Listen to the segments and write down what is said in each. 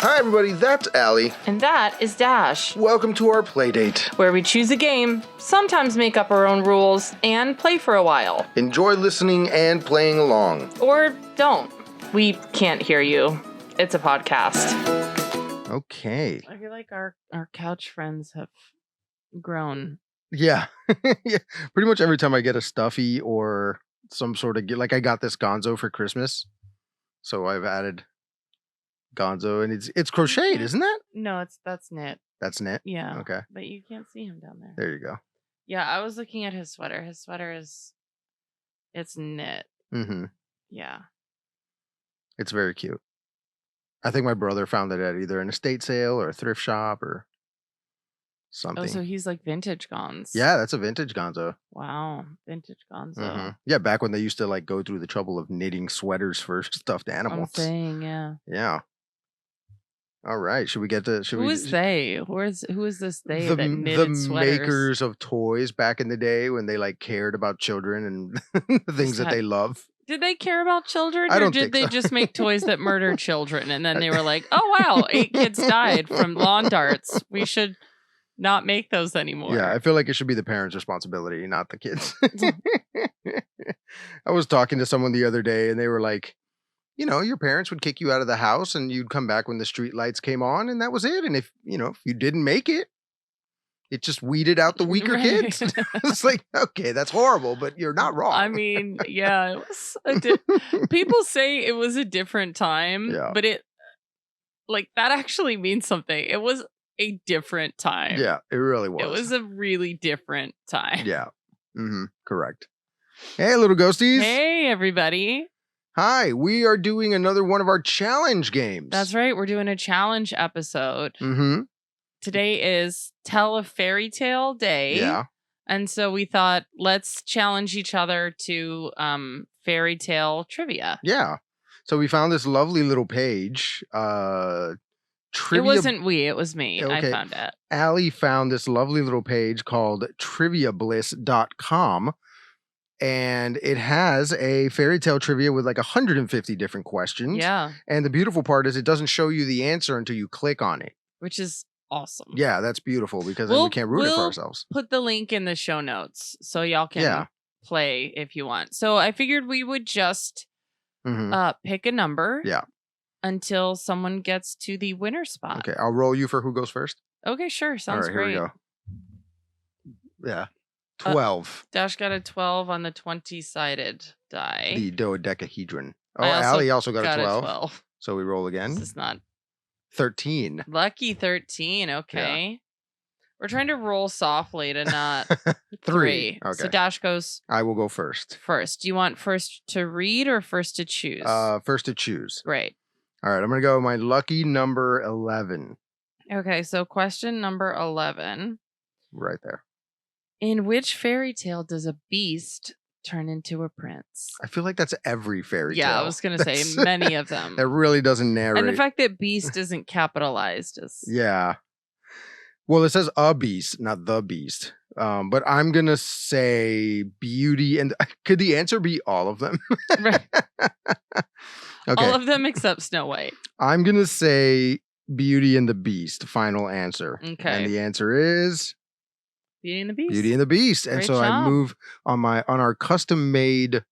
Hi everybody, that's Allie. And that is Dash, Welcome to our Playdate. where we choose a game, sometimes make up our own rules, and play for a while. Enjoy listening and playing along. Or don't. We can't hear you. It's a podcast. Okay. I feel like our couch friends have grown. Yeah. Yeah. Pretty much every time I get a stuffy or some sort of like I got this Gonzo for Christmas. So I've added Gonzo, and it's crocheted, isn't that? No, that's knit. That's knit? Yeah. Okay. But you can't see him down there. There you go. Yeah, I was looking at his sweater. His sweater it's knit. Mm-hmm. Yeah. It's very cute. I think my brother found it at either an estate sale or a thrift shop or something. Oh, so he's like vintage Gonz. Yeah, that's a vintage Gonzo. Wow. Vintage Gonzo. Mm-hmm. Yeah, back when they used to like go through the trouble of knitting sweaters for stuffed animals. I'm saying, yeah. Yeah. All right. Should we get to? Who is they? Who is this they that knitted the sweaters? makers of toys back in the day when they like cared about children and the things that they love? Did they care about children, I don't or did think they so. just make toys that murdered children? And then they were like, "Oh wow, 8 kids died from lawn darts. We should not make those anymore." Yeah, I feel like it should be the parents' responsibility, not the kids. I was talking to someone the other day, and they were like, you know, your parents would kick you out of the house and you'd come back when the street lights came on, and that was it. And if you didn't make it, it just weeded out the weaker kids. It's like, okay, that's horrible, but you're not wrong. I mean, yeah, it was people say it was a different time, Yeah. but it like that actually means something. It was a different time. Yeah, it really was. It was a really different time. Yeah. Mm-hmm. Correct. Hey, little ghosties. Hey, everybody. Hi, we are doing another one of our challenge games. That's right. We're doing a challenge episode. Mm-hmm. Today is Tell a Fairy Tale Day. Yeah. And so we thought, let's challenge each other to fairy tale trivia. Yeah. So we found this lovely little page. Trivia. It wasn't we, it was me. Okay. I found it. Allie found this lovely little page called triviabliss.com. And it has a fairy tale trivia with like 150 different questions. Yeah. And the beautiful part is it doesn't show you the answer until you click on it. Which is awesome. Yeah, that's beautiful because then we can't ruin it for ourselves. Put the link in the show notes so y'all can play if you want. So I figured we would just pick a number. Yeah. Until someone gets to the winner spot. Okay, I'll roll you for who goes first. Okay, sure. Sounds great. Here we go. Yeah. 12. Dash got a 12 on the 20-sided die. The dodecahedron. Oh, I Allie also got a 12. 12. So we roll again. This is not 13. lucky 13. Okay. Yeah. We're trying to roll softly to not 3. Okay. So Dash goes. I will go first. First. Do you want first to read or first to choose? First to choose. Great. All right. I'm going to go with my lucky number 11. Okay. So question number 11. Right there. In which fairy tale does a beast turn into a prince? I feel like that's every fairy tale. Yeah, I was going to say many of them. That really doesn't narrate. And the fact that beast isn't capitalized is... Yeah. Well, it says a beast, not the beast. But I'm going to say beauty. And could the answer be all of them? Right. Okay. All of them except Snow White. I'm going to say Beauty and the Beast. Final answer. Okay. And the answer is... Beauty and the Beast. Beauty and the Beast. And Great so job. I move on our custom made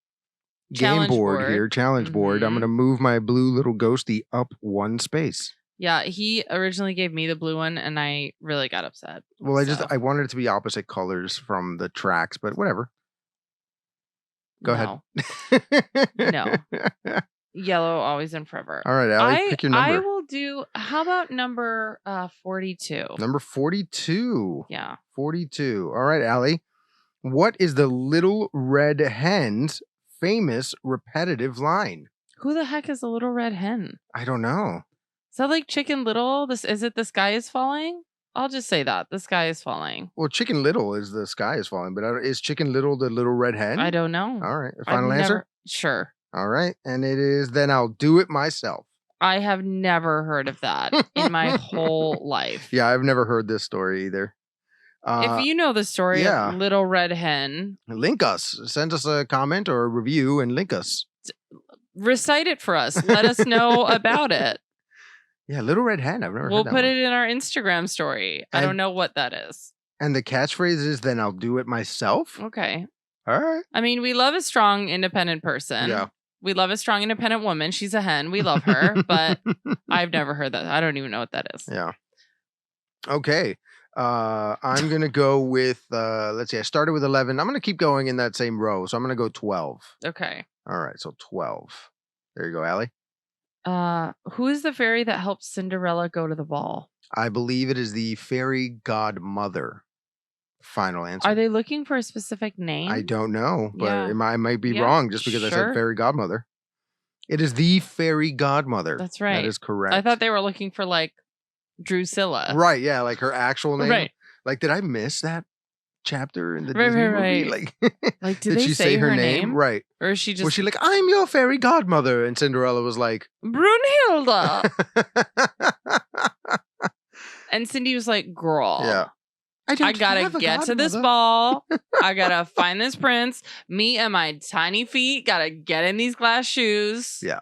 game board here, challenge board. I'm going to move my blue little ghosty up 1 space. Yeah, he originally gave me the blue one and I really got upset. Well, I wanted it to be opposite colors from the tracks, but whatever. Go ahead. No. Yellow always and forever. All right, Allie, pick your number. I will do, how about number 42? Number 42. Yeah. 42. All right, Allie. What is the Little Red Hen's famous repetitive line? Who the heck is the Little Red Hen? I don't know. Is that like Chicken Little? The sky is falling? I'll just say that. The sky is falling. Well, Chicken Little is the sky is falling, but is Chicken Little the Little Red Hen? I don't know. All right. Final answer? Sure. All right. And it is, then I'll do it myself. I have never heard of that in my whole life. Yeah, I've never heard this story either. If you know the story of Little Red Hen, link us. Send us a comment or a review and link us. Recite it for us. Let us know about it. Yeah, Little Red Hen. I've never We'll heard that put one. it in our Instagram story. I don't know what that is. And the catchphrase is, then I'll do it myself? Okay. All right. I mean, we love a strong, independent person. Yeah. We love a strong, independent woman. She's a hen. We love her, but I've never heard that. I don't even know what that is. Yeah. Okay. I'm going to go with, let's see, I started with 11. I'm going to keep going in that same row. So I'm going to go 12. Okay. All right. So 12. There you go, Allie. Who is the fairy that helps Cinderella go to the ball? I believe it is the fairy godmother. Final answer. Are they looking for a specific name? I don't know, but Yeah. I might be wrong just because I said fairy godmother. It is the fairy godmother. That's right. That is correct. I thought they were looking for like Drusilla. Right, yeah, like her actual name. Right. Like, did I miss that chapter in the Disney movie? Like, did they say her name? Right. Or is she just... Was she like, I'm your fairy godmother? And Cinderella was like... Brunhilde! And Cindy was like, girl. Yeah. I gotta get to this ball. I gotta find this prince. Me and my tiny feet gotta get in these glass shoes. Yeah.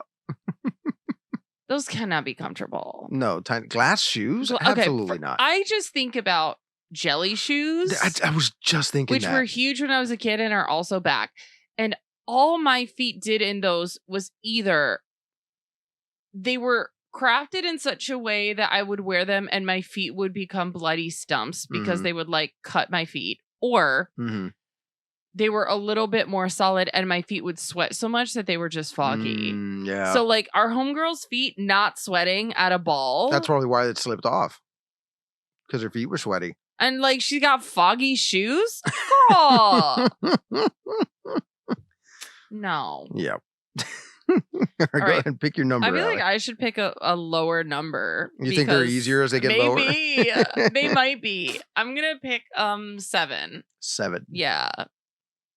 Those cannot be comfortable. No, tiny glass shoes? Absolutely not. I just think about jelly shoes. I was just thinking which were huge when I was a kid and are also back. And all my feet did in those was either they were crafted in such a way that I would wear them and my feet would become bloody stumps because they would like cut my feet, or they were a little bit more solid and my feet would sweat so much that they were just foggy. Yeah. So like our homegirl's feet not sweating at a ball. That's probably why it slipped off. Because her feet were sweaty. And like she got foggy shoes? Girl. No. Yeah. All right, go ahead and pick your number. I feel Allie. like I should pick a lower number. You think they're easier as they get lower? Maybe. They might be. I'm gonna pick 7. 7. Yeah.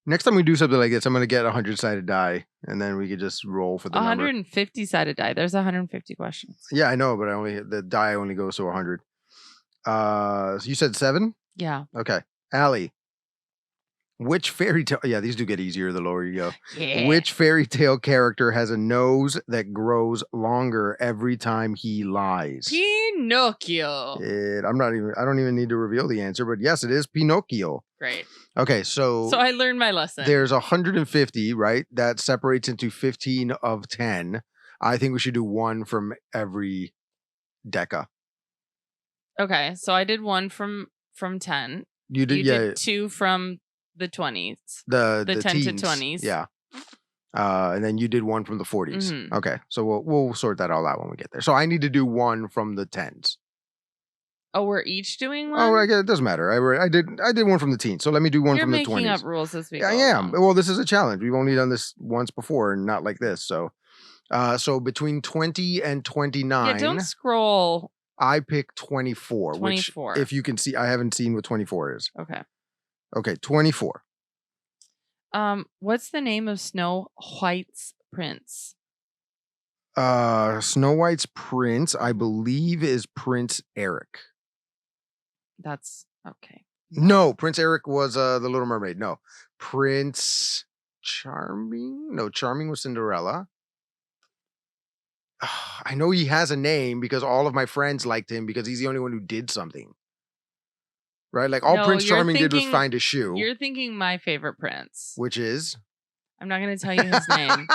Next time we do something like this, I'm gonna get a 100-sided die, and then we could just roll for the 150 sided die. There's 150 questions. Yeah, I know, but the die only goes to 100. So you said 7? Yeah. Okay, Allie. Which fairy tale? Yeah, these do get easier the lower you go. Yeah. Which fairy tale character has a nose that grows longer every time he lies? Pinocchio. I don't even need to reveal the answer, but yes, it is Pinocchio. Great. Okay, so I learned my lesson. There's 150, right? That separates into 15 of 10. I think we should do one from every deca. Okay, so I did one from 10. You did, you did 2 from the 20s. The 10 teens. to 20s. Yeah. And then you did one from the 40s. Mm-hmm. Okay. So we'll sort that all out when we get there. So I need to do one from the 10s. Oh, we're each doing one? Oh, it doesn't matter. I did one from the teens. So let me do one from the 20s. You're making up rules this week. I am. Well, this is a challenge. We've only done this once before and not like this. So between 20 and 29. Yeah, don't scroll. I pick 24. 24. Which, if you can see, I haven't seen what 24 is. Okay, 24. What's the name of Snow White's prince? Snow White's prince, I believe, is Prince Eric. That's okay. No, Prince Eric was the Little Mermaid. No, Prince Charming. No, Charming was Cinderella. I know he has a name because all of my friends liked him because he's the only one who did something. Right? Like all Prince Charming did was find a shoe. You're thinking my favorite prince. Which is? I'm not going to tell you his name.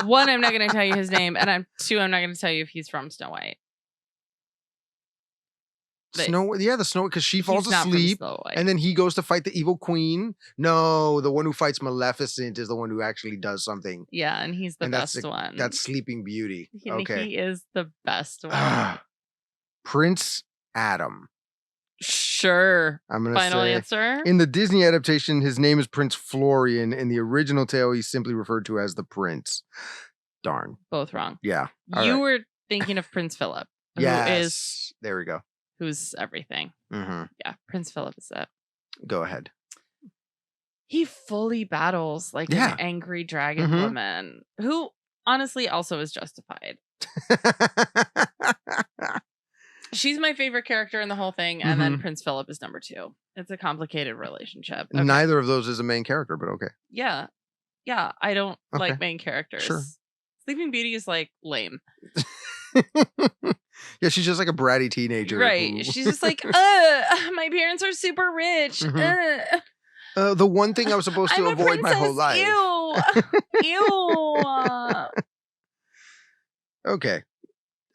1, I'm not going to tell you his name. And 2, I'm not going to tell you if he's from Snow White. The Snow, because she falls asleep and then he goes to fight the evil queen. No, the one who fights Maleficent is the one who actually does something. Yeah, and he's the best one. That's Sleeping Beauty. Okay. He is the best one. Prince Adam. Sure. I'm gonna Final say, answer. In the Disney adaptation, his name is Prince Florian. In the original tale, he's simply referred to as the Prince. Darn. Both wrong. Yeah. You were thinking of Prince Philip. Yes. There we go. Who's everything. Mm-hmm. Yeah, Prince Philip is it. Go ahead. He fully battles like an angry dragon woman who honestly also is justified. She's my favorite character in the whole thing, and then Prince Philip is number 2. It's a complicated relationship. Okay. Neither of those is a main character, but okay. Yeah. Yeah, I don't like main characters. Sure. Sleeping Beauty is like lame. Yeah, she's just like a bratty teenager. Right. who- She's just like, my parents are super rich. Mhm. The one thing I was supposed to I'm a avoid my whole princess. life. Ew. Ew. Okay.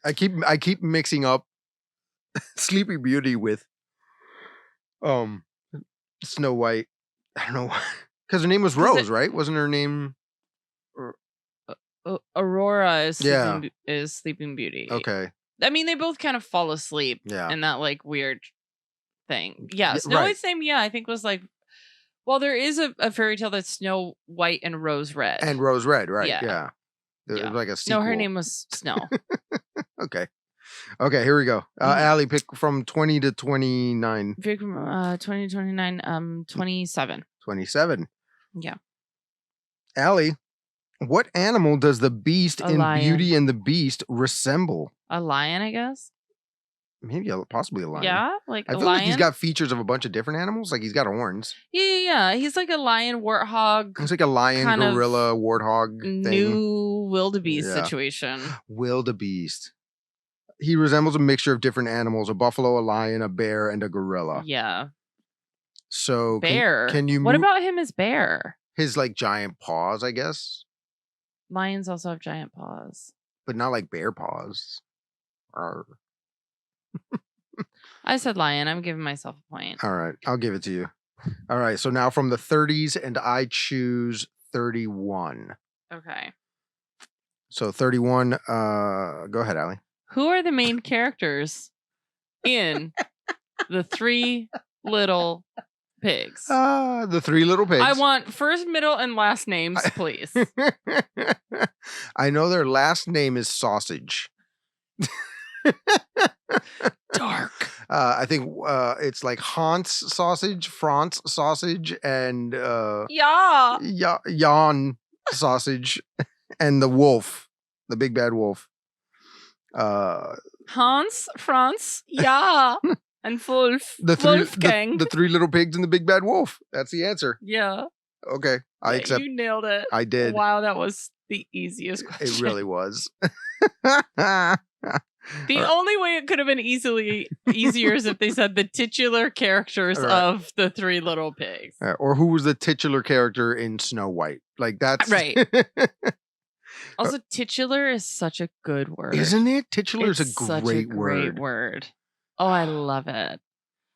I keep mixing up Sleeping Beauty with um Snow White. I don't know why. Because her name was 'Cause Rose, right? Wasn't her name? Aurora is Yeah. Sleeping Beauty. Okay. I mean, they both kind of fall asleep Yeah. in that like weird thing. Yeah, Yeah, Snow right. White's name, yeah, I think was like, well, there is a fairy tale that's Snow White and Rose Red. And Rose Red, right? Yeah. Yeah. It Yeah. was like a sequel. No, her name was Snow. Okay. Okay, here we go. Allie, pick from 20 to 29. 20, 29, 27. 27. Yeah. Allie, what animal does the Beast A in lion. Beauty and the Beast resemble? A lion, I guess. Maybe possibly a lion. Yeah, like I a feel lion. like he's got features of a bunch of different animals. Like he's got horns. Yeah. He's like a lion, warthog, He's like a lion, kind of gorilla, warthog thing. new wildebeest Yeah. situation. Wildebeest. He resembles a mixture of different animals: a buffalo, a lion, a bear, and a gorilla. Yeah. So Bear. Can you? What about him as bear? his like giant paws? I guess, Lions also have giant paws. but not like bear paws. Arr. I said lion. I'm giving myself a point. All right, I'll give it to you. All right, so now from the 30s, and I choose 31. Okay. So 31. Go ahead, Allie. Who are the main characters in The Three Little Pigs? The Three Little Pigs. I want first, middle, and last names, please. I know their last name is Sausage. Dark. I think it's like Hans Sausage, Franz Sausage, and Yeah. Jan Sausage, and the wolf, the big bad wolf. Hans, Franz, ja, and Wolf. Wolfgang. The Three Little Pigs and the Big Bad Wolf. That's the answer. Yeah. Okay, I accept. You nailed it. I did. Wow, that was the easiest question. It really was. The only way it could have been easier is if they said the titular characters Right. of The Three Little Pigs. Or who was the titular character in Snow White? Like that's Right. Also, titular is such a good word. Isn't it? Titular is a such great great word. word. Oh, I love it.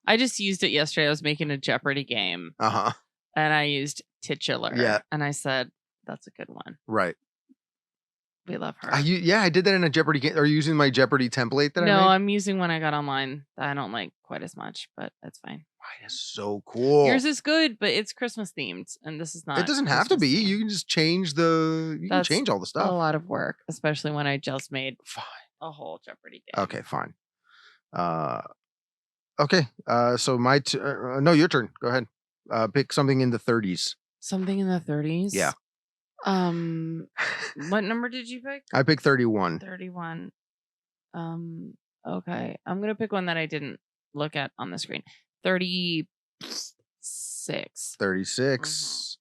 I just used it yesterday. I was making a Jeopardy game Uh-huh. and I used titular. Yeah. And I said, that's a good one. Right. We love her. I did that in a Jeopardy game. Are you using my Jeopardy template that I No, made? I'm using one I got online that I don't like quite as much, but that's fine. Mine is so cool. Yours is good, but it's Christmas themed, and this is not. It doesn't have to Christmas be. themed. You can just change you That's can change all the a stuff. lot of work, especially when I just made Fine. a whole Jeopardy game. Okay, fine. Okay. So my no, your turn. Go ahead. Pick something in the 30s. Something in the 30s? Yeah. What number did you pick? I picked 31. 31. Okay. I'm going to pick one that I didn't look at on the screen. 36. 36.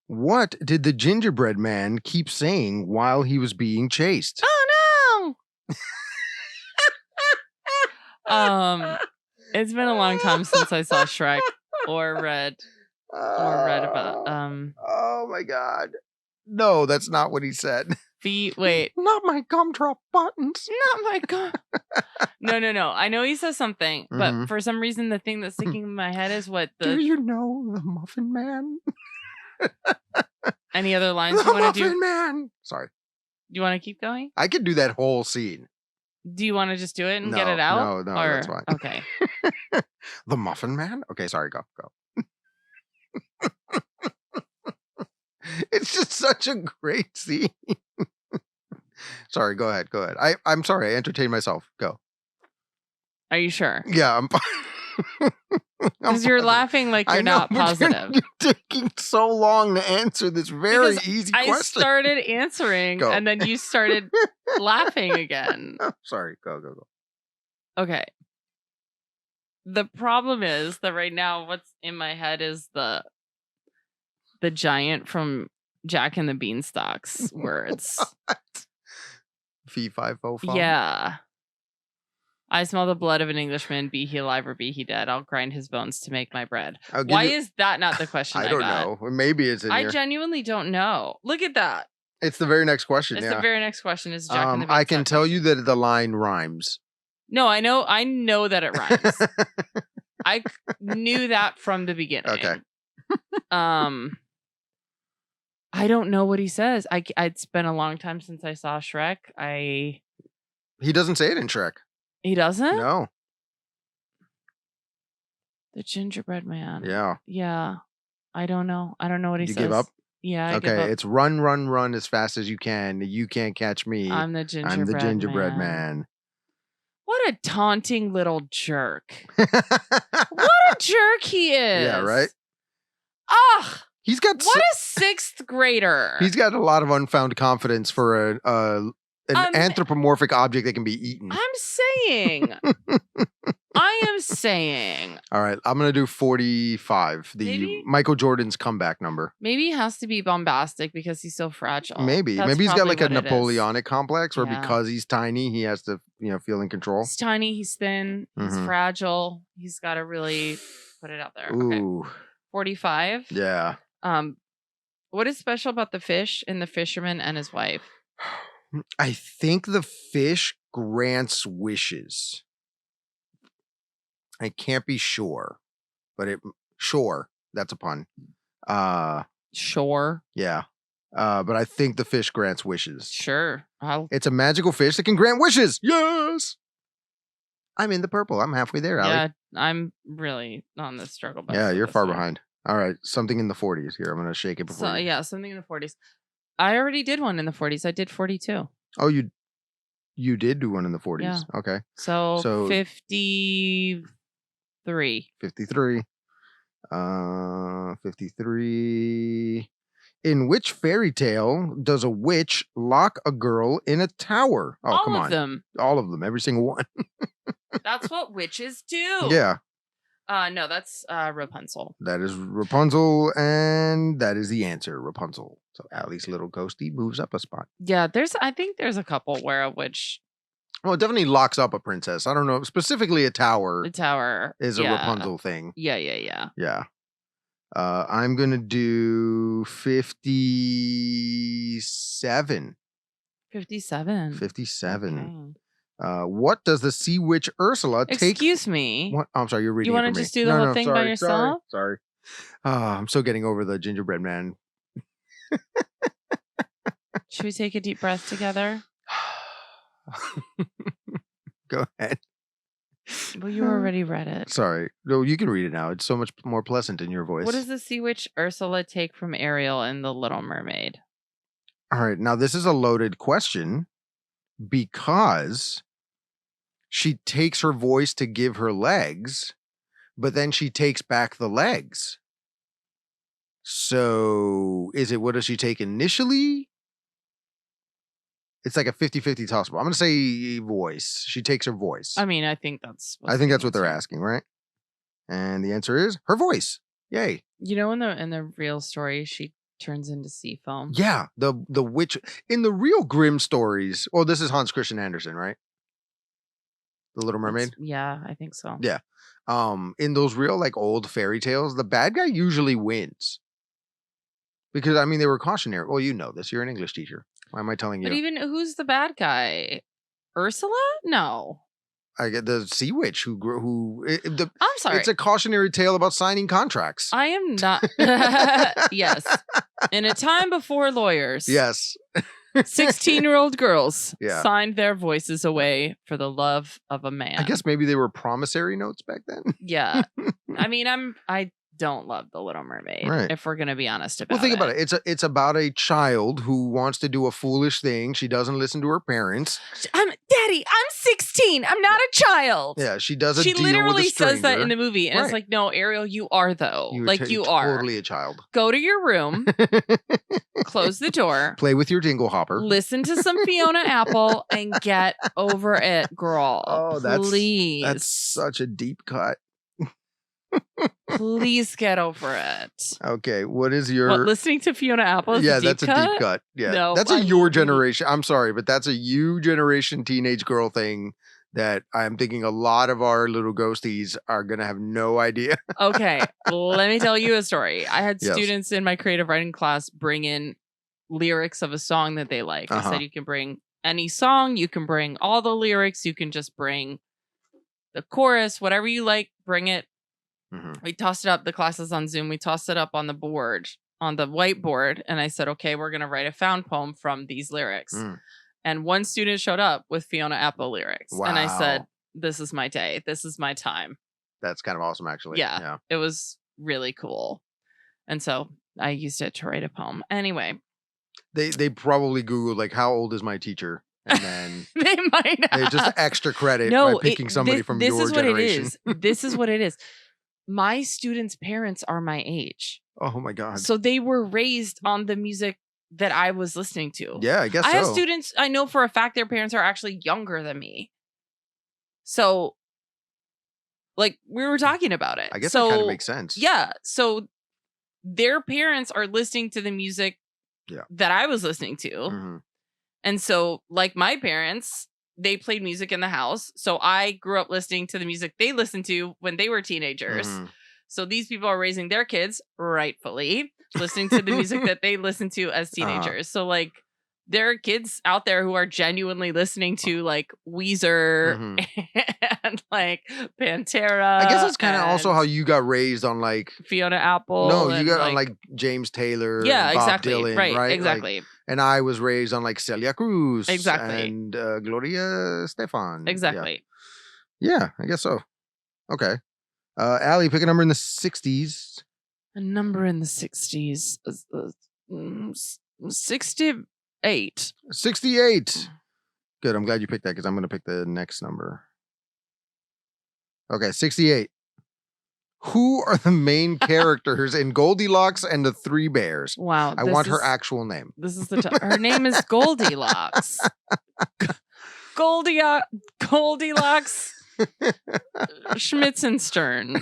What did the gingerbread man keep saying while he was being chased? Oh no! It's been a long time since I saw Shrek or read about Oh my god. No, that's not what he said. wait. Not my gumdrop buttons. Not my god. No. I know he says something, but Mhm. for some reason the thing that's sticking in my head is what Do the you know the Muffin Man? any other lines The you want to Muffin do? Man. Sorry. Do you want to keep going? I could do that whole scene. Do you want to just do it and get No, it out? no, that's fine. Okay. The Muffin Man? Okay, sorry, go. It's just such a great scene. Sorry, go ahead. I'm sorry, I entertained myself. Go. Are you sure? Yeah, I'm fine. Because you're laughing like you're not but you're- positive. You're taking so long to answer this very Because easy I question. started answering Go. and then you started laughing again. Oh, sorry, go. Okay. The problem is that right now what's in my head is the giant from Jack and the Beanstalk's words. Fee, fi, fo, fum. Yeah. I smell the blood of an Englishman, be he alive or be he dead. I'll grind his bones to make my bread. I'll give Why you- is that not the question I don't got? know. Maybe it's in I here. genuinely don't know. Look at that. It's the very next question. It's yeah. the very next question. Is Jack and the I Beanstalk can tell question. you that the line rhymes. No, I know that it rhymes. I knew that from the beginning. Okay. I don't know what he says. It's been a long time since I saw Shrek. He doesn't say it in Shrek. He doesn't? No. The gingerbread man. Yeah. Yeah. I don't know. I don't know what he You says. give up? Yeah, I give Okay, up. it's run, run, run as fast as you can. You can't catch me. I'm the gingerbread man. What a taunting little jerk. What a jerk he is. Yeah, right? Ugh. He's got What a sixth grader. he's got a lot of unfound confidence for an anthropomorphic object that can be eaten. I'm saying. I am saying. All right, I'm going to do 45. The Maybe? Michael Jordan's comeback number. Maybe he has to be bombastic because he's so fragile. Maybe. That's Maybe he's got probably like a what it is. Napoleonic complex where Yeah. because he's tiny, he has to, feel in control. He's tiny, he's thin, he's Mhm. fragile. He's got to really put it out there. Okay. Ooh. 45. Yeah. What is special about the fish and the fisherman and his wife? I think the fish grants wishes. I can't be sure, but sure, that's a pun. Sure. Yeah. But I think the fish grants wishes. Sure. It's a magical fish that can grant wishes. Yes. I'm in the purple. I'm halfway there, Allie. Yeah, I'm really on the struggle bus. Yeah, with you're this far one. behind. All right, something in the 40s here. I'm going to shake it before. So, yeah, something in the 40s. I already did one in the 40s. I did 42. Oh, you did do one in the 40s. Yeah. Okay. So 53. 53. 53. In which fairy tale does a witch lock a girl in a tower? Oh, come on. All of them. All of them. Every single one. That's what witches do. Yeah. No, that's Rapunzel. That is Rapunzel, and that is the answer, Rapunzel. So Allie's little ghosty moves up a spot. Yeah, I think there's a couple where a witch, Well, it definitely locks up a princess. I don't know. Specifically a tower the tower is a Rapunzel thing. Yeah. Yeah. I'm going to do 57. 57. 57. Okay. What does the sea witch Ursula take? Excuse me. What? Oh, I'm sorry, you're reading. You want wanna to just do the whole thing by yourself? Sorry. I'm still getting over the gingerbread man. Should we take a deep breath together? Go ahead. Well, you already read it. Sorry. No, you can read it now. It's so much more pleasant in your voice. What does the sea witch Ursula take from Ariel in The Little Mermaid? All right. Now, this is a loaded question because she takes her voice to give her legs, but then she takes back the legs. So what does she take initially? It's like a 50-50 toss up. I'm going to say voice. She takes her voice. I mean, I think that's what they're asking, right? And the answer is her voice. Yay. You know, in the real story, she turns into sea foam. Yeah, the witch in the real Grimm stories. Well, this is Hans Christian Andersen, right? The Little Mermaid. Yeah, I think so. Yeah. In those real like old fairy tales, the bad guy usually wins. Because I mean, they were cautionary. Well, you know this. You're an English teacher. Why am I telling you? But even who's the bad guy? Ursula? No. I get the sea witch I'm sorry. It's a cautionary tale about signing contracts. I am not. Yes. In a time before lawyers. Yes. 16-year-old girls Yeah. signed their voices away for the love of a man. I guess maybe they were promissory notes back then. Yeah. I mean, I don't love The Little Mermaid, Right. if we're going to be honest about it. Well, think about it. It's about a child who wants to do a foolish thing. She doesn't listen to her parents. Daddy, I'm 16. I'm not a child. Yeah, she does a She deal with a literally says that stranger. in the movie. And it's Right. like, no, Ariel, you are though. You're you are. totally a child. Go to your room, close the door, Play with your dingle hopper. listen to some Fiona Apple, and get over it, girl. Oh, please. That's such a deep cut. Please get over it. Okay, what is your... What, listening to Fiona Apple is a deep that's cut? a deep cut. Yeah, No, that's I a your mean- generation. I'm sorry, but that's a you generation teenage girl thing that I'm thinking a lot of our little ghosties are going to have no idea. Okay, let me tell you a story. I had Yes. students in my creative writing class bring in lyrics of a song that they like. I said you can bring any song, you can bring all the lyrics, you can just bring the chorus, whatever you like, bring it. We tossed it up. The class is on Zoom. We tossed it up on the board, on the whiteboard. And I said, okay, we're going to write a found poem from these lyrics. And one student showed up with Fiona Apple lyrics. Wow. And I said, this is my day. This is my time. That's kind of awesome, actually. Yeah. It was really cool. And so I used it to write a poem. Anyway. They probably Googled, like, how old is my teacher? And then they might have. They just extra credit by picking somebody from your generation. This is what it is. My students' parents are my age. Oh my God. So they were raised on the music that I was listening to. Yeah, I guess I have students, I know for a fact their parents are actually younger than me. So, like, we were talking about it. I guess that kind of makes sense. Yeah. So their parents are listening to the music that I was listening to. And so, like my parents, they played music in the house. So I grew up listening to the music they listened to when they were teenagers. So these people are raising their kids, rightfully, listening to the music that they listened to as teenagers. So, like, there are kids out there who are genuinely listening to, like, Weezer and, like, Pantera. I guess that's kind of also how you got raised on, like, Fiona Apple. No, you got on, like, James Taylor. Yeah, and Bob exactly. Dylan, right? Exactly. Like, and I was raised on, like, Celia Cruz. Exactly. And Gloria Stefan. Exactly. Yeah, I guess so. Okay. Allie, pick a number in the 60s. A number in the 60s. 68. 68. Good. I'm glad you picked that because I'm going to pick the next number. Okay, 68. Who are the main characters in Goldilocks and the Three Bears? Wow. I want her actual name. This is her name is Goldilocks. Goldilocks Schmitzenstern.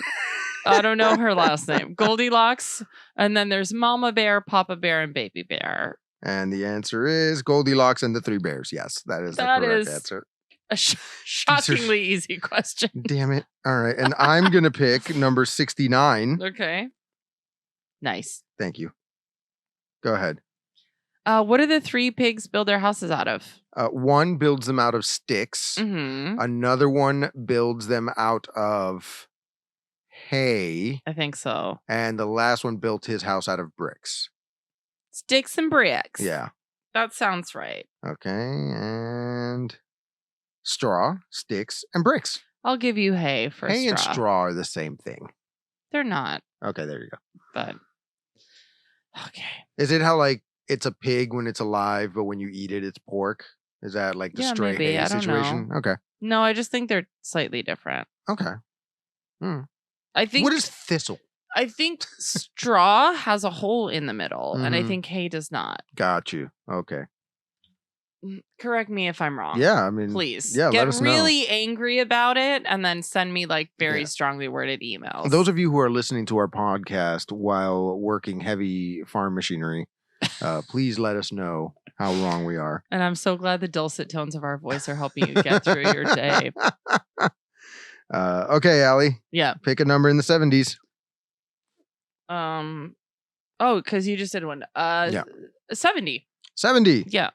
I don't know her last name. Goldilocks. And then there's Mama Bear, Papa Bear, and Baby Bear. And the answer is Goldilocks and the Three Bears. Yes, that is the correct answer. A shockingly easy question. Damn it. All right. And I'm going to pick number 69. Okay. Nice. Thank you. Go ahead. What do the three pigs build their houses out of? One builds them out of sticks. Another one builds them out of hay. I think so. And the last one built his house out of bricks. Sticks and bricks. Yeah. That sounds right. Okay. And straw, sticks, and bricks. I'll give you hay for hay straw. And straw are the same thing. They're not. Okay, there you go. But, okay. Is it how, like, it's a pig when it's alive, but when you eat it, it's pork? Is that like the stray hay situation? Okay. No, I just think they're slightly different. Okay. I think. What is thistle? I think straw has a hole in the middle, and I think hay does not. Got you. Okay. Correct me if I'm wrong. Yeah, I mean, please. Yeah, get let us really know. Angry about it, and then send me like very strongly worded emails. Those of you who are listening to our podcast while working heavy farm machinery, please let us know how wrong we are. And I'm so glad the dulcet tones of our voice are helping you get through your day. Okay, Allie. Yeah. Pick a number in the 70s. Oh, because you just did one. 70. 70. Yeah.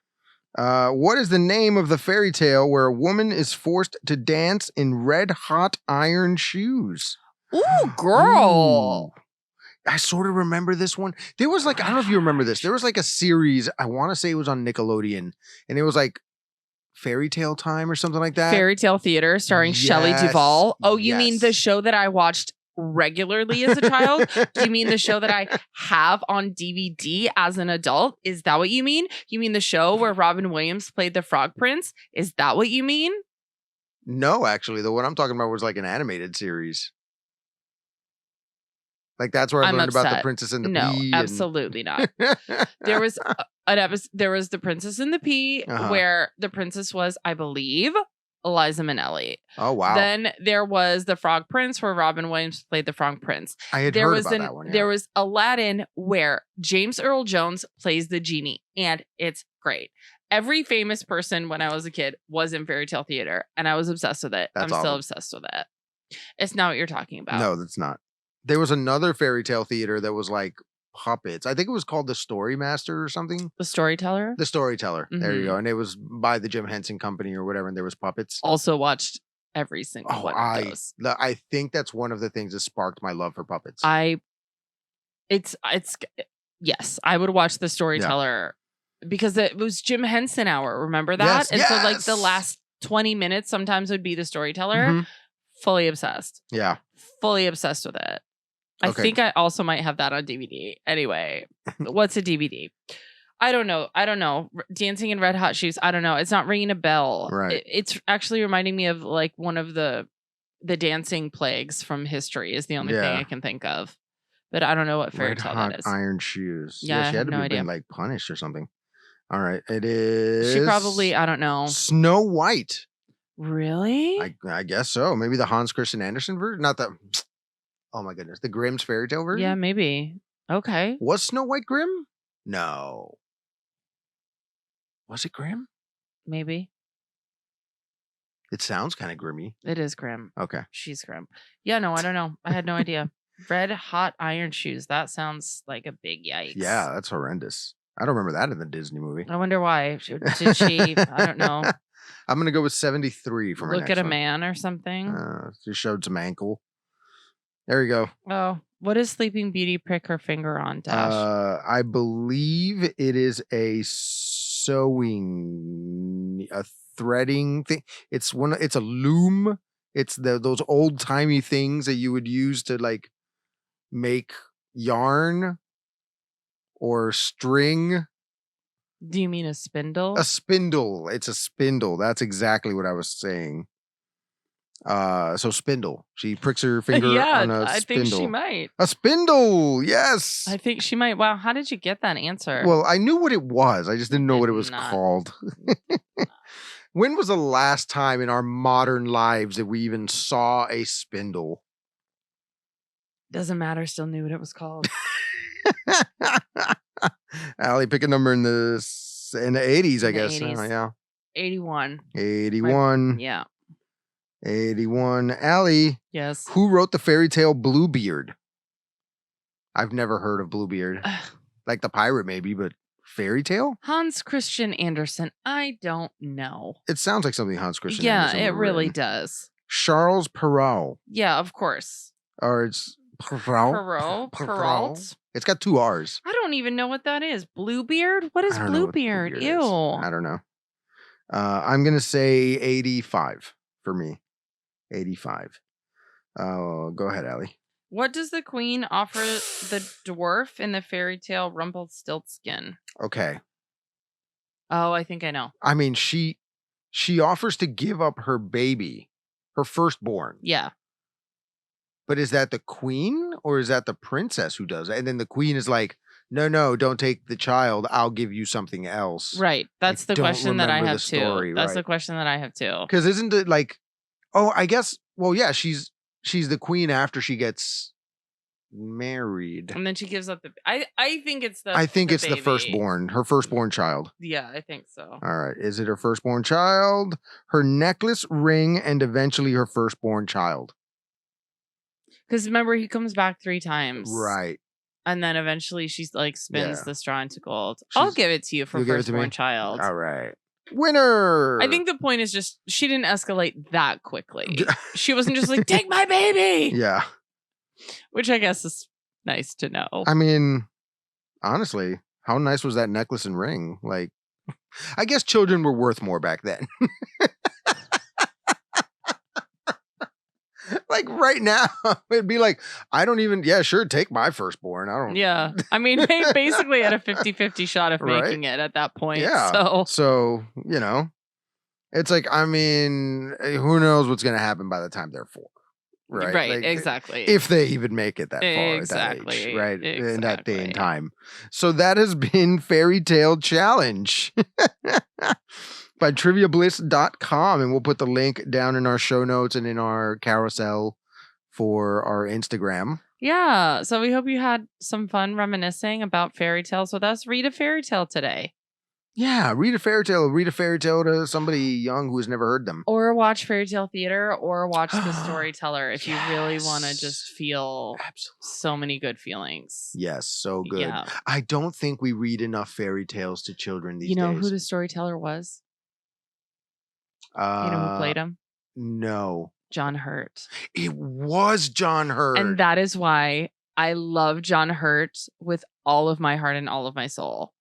What is the name of the fairy tale where a woman is forced to dance in red hot iron shoes? Ooh, girl. Ooh. I sort of remember this one. There was like, I don't know if you remember this. There was like a series, I want to say it was on Nickelodeon, and it was like Fairy Tale Time or something like that. Fairy Tale Theater starring Shelley Duvall. Oh, you mean the show that I watched regularly as a child? Do you mean the show that I have on DVD as an adult? Is that what you mean? You mean the show where Robin Williams played the Frog Prince? Is that what you mean? No, actually, the one I'm talking about was like an animated series. Like that's where I learned about the Princess and the Pea. No, absolutely not. There was an episode. There was the Princess and the Pea, where the princess was, I believe, Eliza Minnelli. Oh wow! Then there was the Frog Prince, where Robin Williams played the Frog Prince. I had heard about that one. Yeah. There was Aladdin, where James Earl Jones plays the genie, and it's great. Every famous person when I was a kid was in fairy tale theater, and I was obsessed with it. That's I'm still awesome. obsessed with it. It's not what you're talking about. No, that's not. There was another fairy tale theater that was like puppets. I think it was called the Story Master or something. The Storyteller. The Storyteller. There you Mhm. go. And it was by the Jim Henson Company or whatever, and there was puppets. Also watched every single Oh, one of those. I think that's one of the things that sparked my love for puppets. It's yes, I would watch the Storyteller because it was Jim Henson hour. Remember that? Yes, And so like the yes! last 20 minutes sometimes would be the Storyteller. Mhm. Fully obsessed. Yeah. Fully obsessed with it. I Okay. think I also might have that on DVD. Anyway, what's a DVD? I don't know. Dancing in Red Hot Shoes. I don't know. It's not ringing a bell. Right. It's actually reminding me of like one of the dancing plagues from history is the only thing I can think of. But I don't know what fairy Red tale Hot that is. Iron Shoes. Yeah, I she have had to no be idea. been like punished or something. All right. It is. She probably, I don't know. Snow White. Really? I guess so. Maybe the Hans Christian Andersen version. Not the. Oh my goodness. The Grimm's fairy tale version? Yeah, maybe. Okay. Was Snow White Grimm? No. Was it Grimm? Maybe. It sounds kind of grimmy. It is grim. Okay. She's grim. Yeah, no, I don't know. I had no idea. Red Hot Iron Shoes. That sounds like a big yikes. Yeah, that's horrendous. I don't remember that in the Disney movie. I wonder why. Did she? I don't know. I'm going to go with 73 for my Look next at a one. man or something. She showed some ankle. There you go. Oh, what does Sleeping Beauty prick her finger on, Dash? I believe it is a threading thing. It's a loom. It's those old timey things that you would use to like make yarn or string. Do you mean a spindle? A spindle. It's a spindle. That's exactly what I was saying. So spindle. She pricks her finger on a spindle. I think she might. A spindle. Yes. I think she might. Wow, how did you get that answer? Well, I knew what it was. I just didn't know what it was Did not. called. When was the last time in our modern lives that we even saw a spindle? Doesn't matter. Still knew what it was called. Allie, pick a number in the 80s, I In the guess. 80s. Oh, yeah. 81. 81. Yeah. 81. Allie, Yes. who wrote the fairy tale Bluebeard? I've never heard of Bluebeard. Like the pirate, maybe, but fairy tale? Hans Christian Andersen. I don't know. It sounds like something Hans Christian Yeah, Andersen it would have really written. does. Charles Perrault. Yeah, of course. Or it's Perrault. Perrault. It's got 2 R's. I don't even know what that is. Bluebeard? What is I don't know what Bluebeard? Bluebeard is. Ew. I don't know. I'm going to say 85 for me. 85. Go ahead, Allie. What does the queen offer the dwarf in the fairy tale Rumpelstiltskin? Okay. Oh, I think I know. I mean, she offers to give up her baby, her firstborn. Yeah. But is that the queen or is that the princess who does it? And then the queen is like, no, don't take the child. I'll give you something else. Right. That's the don't question that I remember have the story, too. That's right. the question that I have too. Because isn't it like, oh, I guess, well, yeah, she's the queen after she gets married. And then she gives up the. I think it's the. I think it's baby. the firstborn, her firstborn child. Yeah, I think so. All right. Is it her firstborn child, her necklace, ring, and eventually her firstborn child? Because remember, he comes back 3 times. Right. And then eventually she's like spins Yeah. the straw into gold. I'll give it to you for You'll give it to me? firstborn child. All right. Winner. I think the point is just she didn't escalate that quickly. She wasn't just like, take my baby. Yeah. Which I guess is nice to know. I mean, honestly, how nice was that necklace and ring? Like, I guess children were worth more back then. Like right now, it'd be like, I don't even, yeah, sure, take my firstborn. I don't. Yeah. I mean, they basically had a 50-50 shot of Right? making it at that point. Yeah. So you know, it's like, I mean, who knows what's going to happen by the time they're 4. Right. Like, exactly. If they even make it that far Exactly, at that age, right? In that day and exactly. time. So that has been Fairy Tale Challenge by triviabliss.com. And we'll put the link down in our show notes and in our carousel for our Instagram. Yeah. So we hope you had some fun reminiscing about fairy tales with us. Read a fairy tale today. Yeah, read a fairy tale. Read a fairy tale to somebody young who has never heard them. Or watch fairy tale theater, or watch The Storyteller if you really want to just Yes. feel Absolutely. so many good feelings. Yes, so good. Yeah. I don't think we read enough fairy tales to children these You know days. who The Storyteller was? You know who played him? No. John Hurt. It was John Hurt. And that is why I love John Hurt with all of my heart and all of my soul.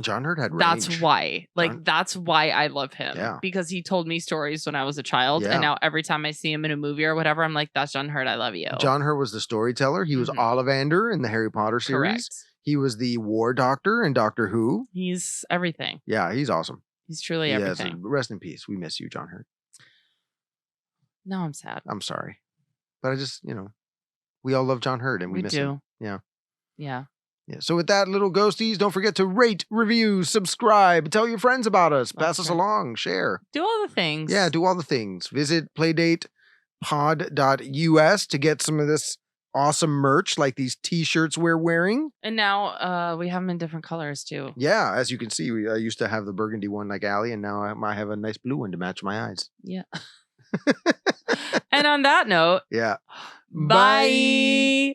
John Hurt had range. That's why. Like, John- that's why I love him. Yeah. Because he told me stories when I was a child. Yeah. And now every time I see him in a movie or whatever, I'm like, that's John Hurt. I love you. John Hurt was the storyteller. He was Mhm. Ollivander in the Harry Potter series. Correct. He was the war doctor in Doctor Who. He's everything. Yeah, he's awesome. He's truly Yes, everything. rest in peace. We miss you, John Hurt. Now I'm sad. I'm sorry. But I just, we all love John Hurt and we miss him. Yeah. Yeah. Yeah. So with that, little ghosties, don't forget to rate, review, subscribe, tell your friends about us, pass us right. along, share. Do all the things. Yeah, do all the things. Visit playdatepod.us to get some of this awesome merch like these t-shirts we're wearing. And now we have them in different colors too. Yeah, as you can see, I used to have the burgundy one like Allie, and now I have a nice blue one to match my eyes. Yeah. And on that note, Yeah. bye.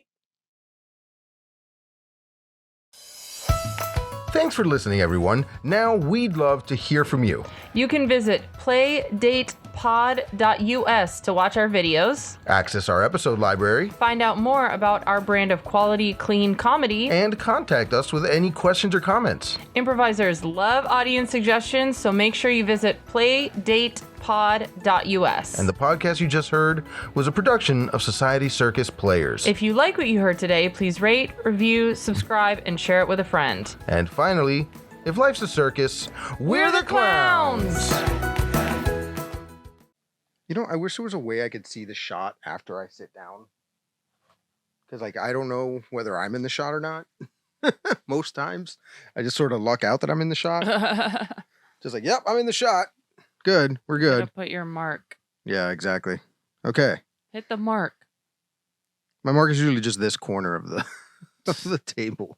Thanks for listening, everyone. Now we'd love to hear from you. You can visit playdatepod.us to watch our videos, Access our episode library, find out more about our brand of quality, clean comedy. and contact us with any questions or comments. Improvisers love audience suggestions, so make sure you visit playdatepod.us. And the podcast you just heard was a production of Society Circus Players. If you like what you heard today, please rate, review, subscribe, and share it with a friend. And finally, if life's a circus, we're the clowns! I wish there was a way I could see the shot after I sit down. Because, I don't know whether I'm in the shot or not. Most times. I just sort of luck out that I'm in the shot. Just yep, I'm in the shot. Good. We're good. Put your mark. Yeah, exactly. Okay. Hit the mark. My mark is usually just this corner of the of the table.